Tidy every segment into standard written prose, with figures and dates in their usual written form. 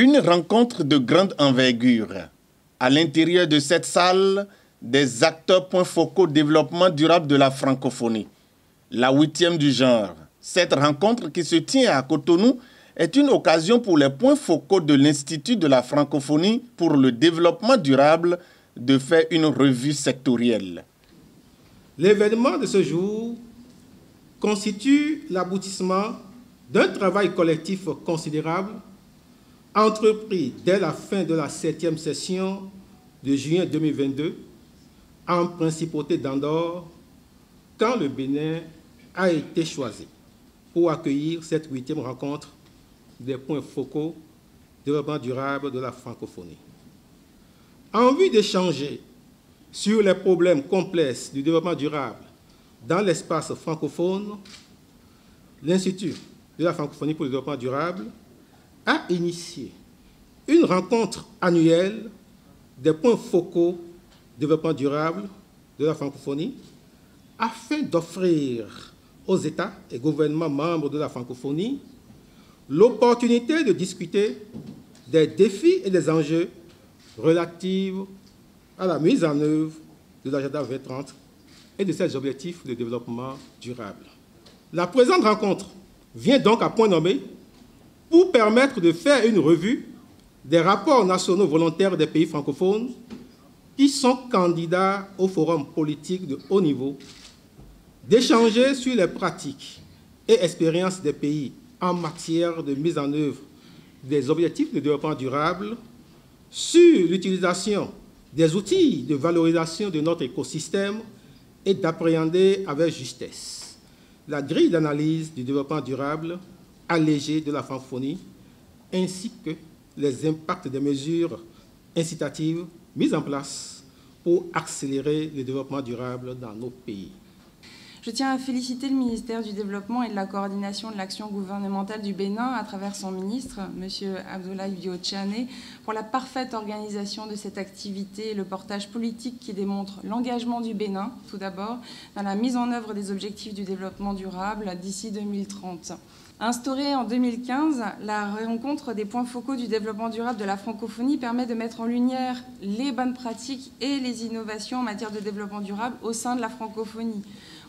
Une rencontre de grande envergure. À l'intérieur de cette salle, des acteurs points focaux développement durable de la francophonie. La 8e du genre. Cette rencontre qui se tient à Cotonou est une occasion pour les points focaux de l'Institut de la francophonie pour le développement durable de faire une revue sectorielle. L'événement de ce jour constitue l'aboutissement d'un travail collectif considérable entrepris dès la fin de la 7e session de juin 2022 en principauté d'Andorre, quand le Bénin a été choisi pour accueillir cette 8e rencontre des points focaux de développement durable de la francophonie. En vue d'échanger sur les problèmes complexes du développement durable dans l'espace francophone, l'Institut de la francophonie pour le développement durable a initié une rencontre annuelle des points focaux de développement durable de la francophonie afin d'offrir aux États et gouvernements membres de la francophonie l'opportunité de discuter des défis et des enjeux relatifs à la mise en œuvre de l'agenda 2030 et de ses objectifs de développement durable. La présente rencontre vient donc à point nommé pour permettre de faire une revue des rapports nationaux volontaires des pays francophones qui sont candidats au forum politique de haut niveau, d'échanger sur les pratiques et expériences des pays en matière de mise en œuvre des objectifs de développement durable, sur l'utilisation des outils de valorisation de notre écosystème et d'appréhender avec justesse la grille d'analyse du développement durable allégée de la francophonie, ainsi que les impacts des mesures incitatives mises en place pour accélérer le développement durable dans nos pays. Je tiens à féliciter le ministère du Développement et de la Coordination de l'action gouvernementale du Bénin à travers son ministre, M. Abdoulaye Bio-Tchane, pour la parfaite organisation de cette activité et le portage politique qui démontre l'engagement du Bénin, tout d'abord, dans la mise en œuvre des objectifs du développement durable d'ici 2030. Instaurée en 2015, la rencontre des points focaux du développement durable de la francophonie permet de mettre en lumière les bonnes pratiques et les innovations en matière de développement durable au sein de la francophonie.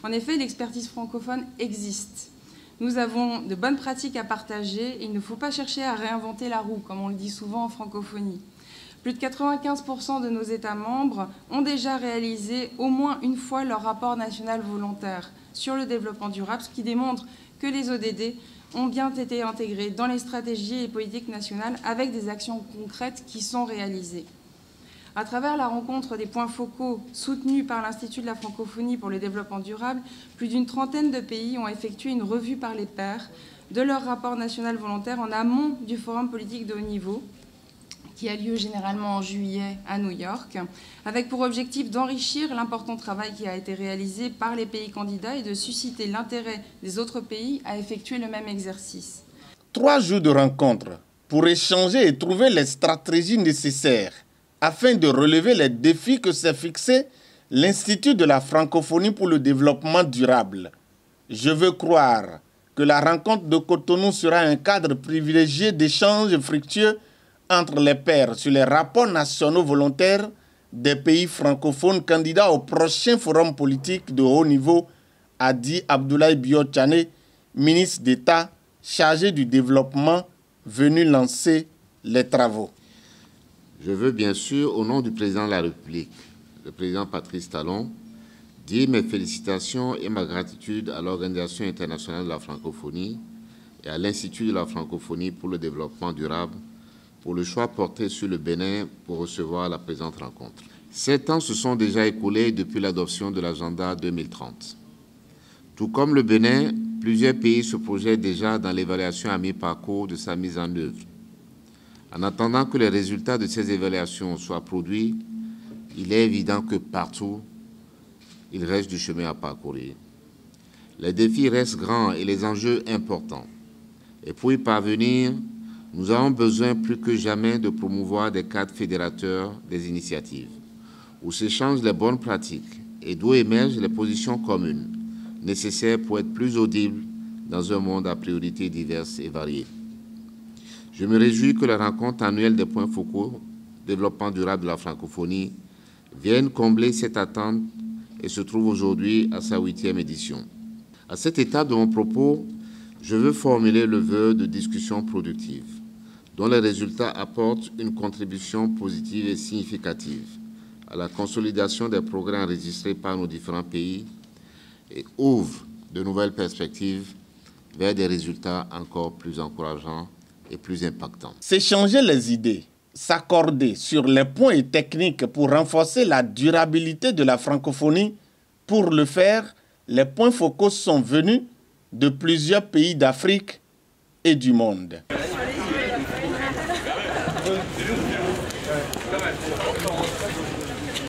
En effet, l'expertise francophone existe. Nous avons de bonnes pratiques à partager et il ne faut pas chercher à réinventer la roue, comme on le dit souvent en francophonie. Plus de 95% de nos États membres ont déjà réalisé au moins une fois leur rapport national volontaire sur le développement durable, ce qui démontre que les ODD ont bien été intégrés dans les stratégies et politiques nationales avec des actions concrètes qui sont réalisées. À travers la rencontre des points focaux soutenus par l'Institut de la francophonie pour le développement durable, plus d'une trentaine de pays ont effectué une revue par les pairs de leur rapport national volontaire en amont du forum politique de haut niveau, qui a lieu généralement en juillet à New York, avec pour objectif d'enrichir l'important travail qui a été réalisé par les pays candidats et de susciter l'intérêt des autres pays à effectuer le même exercice. 3 jours de rencontre pour échanger et trouver les stratégies nécessaires afin de relever les défis que s'est fixé l'Institut de la francophonie pour le développement durable. Je veux croire que la rencontre de Cotonou sera un cadre privilégié d'échanges fructueux entre les pairs sur les rapports nationaux volontaires des pays francophones candidats au prochain forum politique de haut niveau, a dit Abdoulaye Bio-Tchane, ministre d'État chargé du développement, venu lancer les travaux. Je veux bien sûr, au nom du président de la République, le président Patrice Talon, dire mes félicitations et ma gratitude à l'Organisation internationale de la francophonie et à l'Institut de la francophonie pour le développement durable pour le choix porté sur le Bénin pour recevoir la présente rencontre. 7 ans se sont déjà écoulés depuis l'adoption de l'agenda 2030. Tout comme le Bénin, plusieurs pays se projettent déjà dans l'évaluation à mi-parcours de sa mise en œuvre. En attendant que les résultats de ces évaluations soient produits, il est évident que partout, il reste du chemin à parcourir. Les défis restent grands et les enjeux importants. Et pour y parvenir, nous avons besoin plus que jamais de promouvoir des cadres fédérateurs des initiatives, où s'échangent les bonnes pratiques et d'où émergent les positions communes nécessaires pour être plus audibles dans un monde à priorités diverses et variées. Je me réjouis que la rencontre annuelle des points focaux développement durable de la francophonie vienne combler cette attente et se trouve aujourd'hui à sa 8e édition. À cette étape de mon propos, je veux formuler le vœu de discussions productives, dont les résultats apportent une contribution positive et significative à la consolidation des progrès enregistrés par nos différents pays et ouvrent de nouvelles perspectives vers des résultats encore plus encourageants et plus impactants. S'échanger les idées, s'accorder sur les points et techniques pour renforcer la durabilité de la francophonie. Pour le faire, les points focaux sont venus de plusieurs pays d'Afrique et du monde.